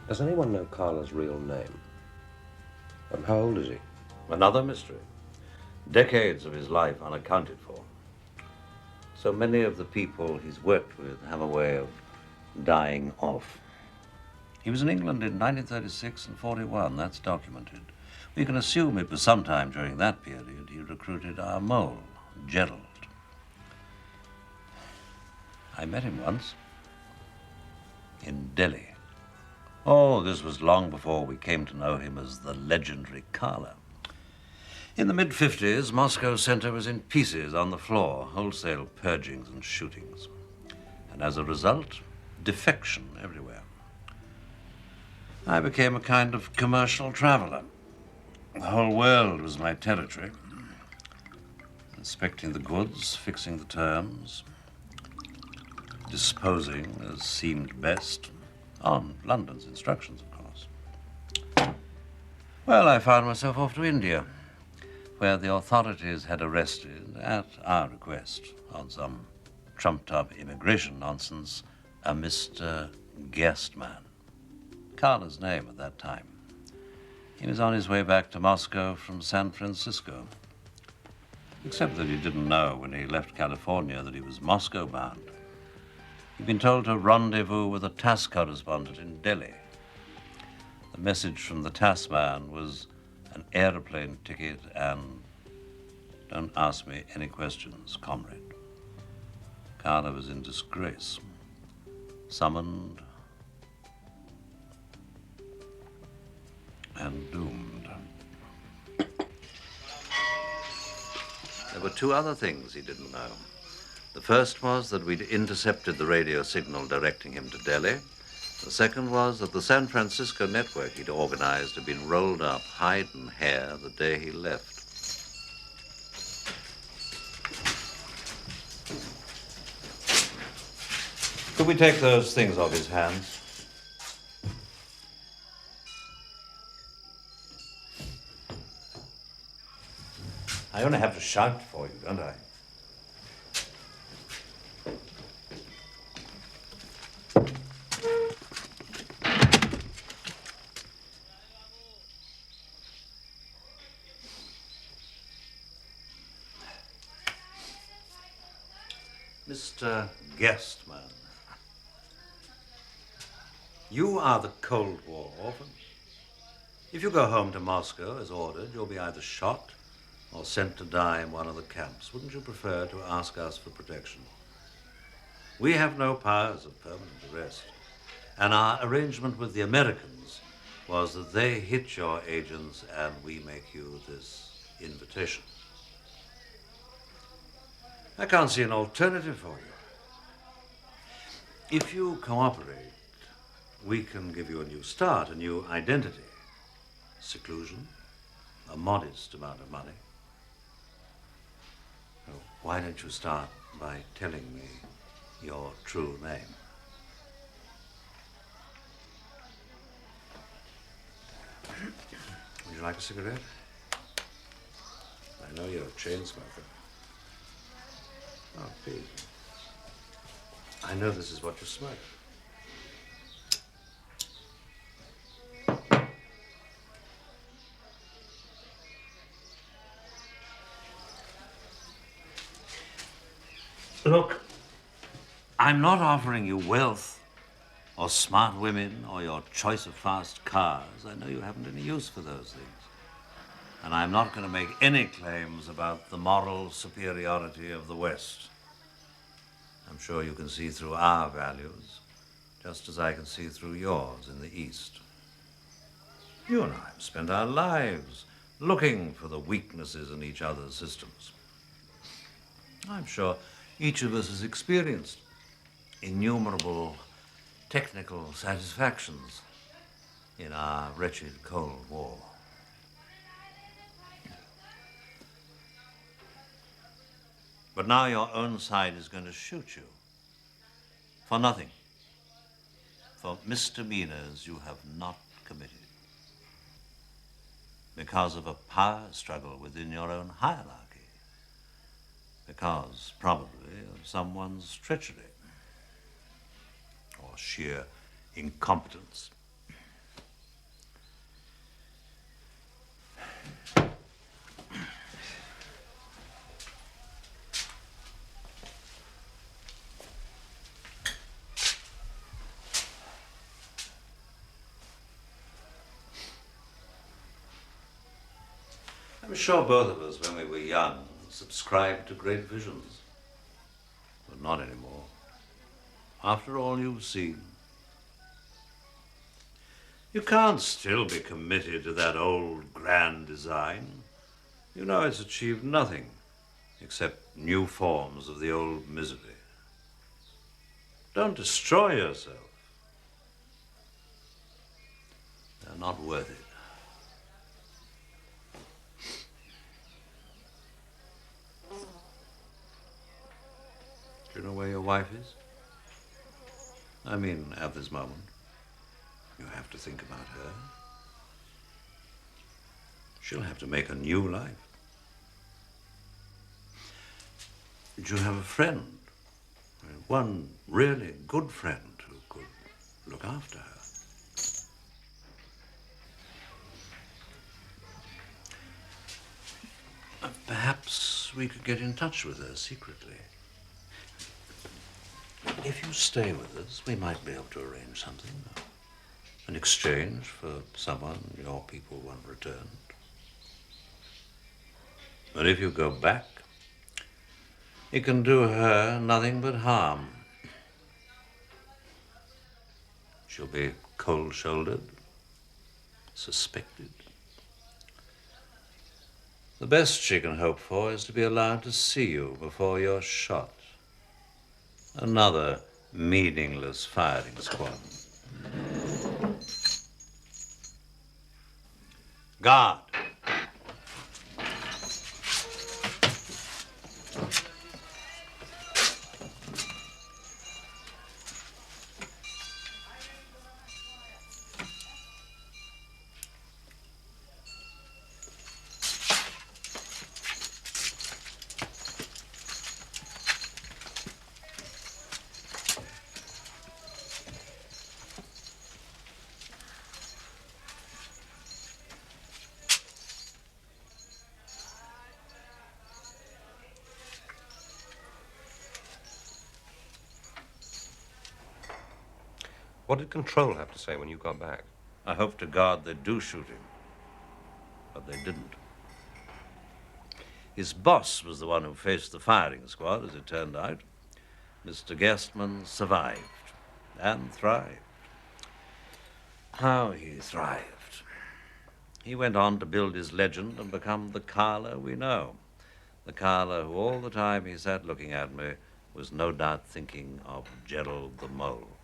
Does anyone know Karla's real name? How old is he? Another mystery. Decades of his life unaccounted for. So many of the people he's worked with have a way of dying off. He was in England in 1936 and 41. That's documented. We can assume it was sometime during that period he recruited our mole, Gerald. I met him once in Delhi. Oh, this was long before we came to know him as the legendary Karla. In the mid-50s, Moscow Center was in pieces on the floor, wholesale purgings and shootings. And as a result, defection everywhere. I became a kind of commercial traveler. The whole world was my territory. Inspecting the goods, fixing the terms, disposing as seemed best, on London's instructions, of course. Well, I found myself off to India, where the authorities had arrested, at our request, on some trumped-up immigration nonsense, a Mr. Guestman. Karla's name at that time. He was on his way back to Moscow from San Francisco. Except that he didn't know when he left California that he was Moscow-bound. He'd been told to rendezvous with a TASS correspondent in Delhi. The message from the TASS man was an airplane ticket and don't ask me any questions, comrade. Karla was in disgrace, summoned and doomed. There were two other things he didn't know. The first was that we'd intercepted the radio signal directing him to Delhi. The second was that the San Francisco network he'd organized had been rolled up hide and hair the day he left. Could we take those things off his hands? I only have to shout for you, don't I? Mr. Guestman, you are the Cold War orphan. If you go home to Moscow as ordered, you'll be either shot or sent to die in one of the camps. Wouldn't you prefer to ask us for protection? We have no powers of permanent arrest, and our arrangement with the Americans was that they hit your agents and we make you this invitation. I can't see an alternative for you. If you cooperate, we can give you a new start, a new identity, seclusion, a modest amount of money. So why don't you start by telling me your true name? Would you like a cigarette? I know you're a chain smoker. Oh, please. I know this is what you smoke. Look, I'm not offering you wealth or smart women or your choice of fast cars. I know you haven't any use for those things. And I'm not going to make any claims about the moral superiority of the West. I'm sure you can see through our values, just as I can see through yours in the East. You and I have spent our lives looking for the weaknesses in each other's systems. I'm sure each of us has experienced innumerable technical satisfactions in our wretched Cold War. But now your own side is going to shoot you for nothing, for misdemeanors you have not committed, because of a power struggle within your own hierarchy, because probably of someone's treachery or sheer incompetence. I'm sure both of us, when we were young, subscribed to great visions. But not anymore. After all you've seen, you can't still be committed to that old grand design. You know it's achieved nothing except new forms of the old misery. Don't destroy yourself. They're not worth it. Do you know where your wife is? I mean, at this moment. You have to think about her. She'll have to make a new life. Do you have a friend? One really good friend who could look after her? Perhaps we could get in touch with her secretly. If you stay with us, we might be able to arrange something. An exchange for someone your people want returned. But if you go back, it can do her nothing but harm. She'll be cold-shouldered, suspected. The best she can hope for is to be allowed to see you before you're shot. Another meaningless firing squad. Guard. What did Control have to say when you got back? I hope to God they do shoot him. But they didn't. His boss was the one who faced the firing squad, as it turned out. Mr. Gerstmann survived and thrived. How he thrived. He went on to build his legend and become the Karla we know. The Karla who all the time he sat looking at me was no doubt thinking of Gerald the Mole.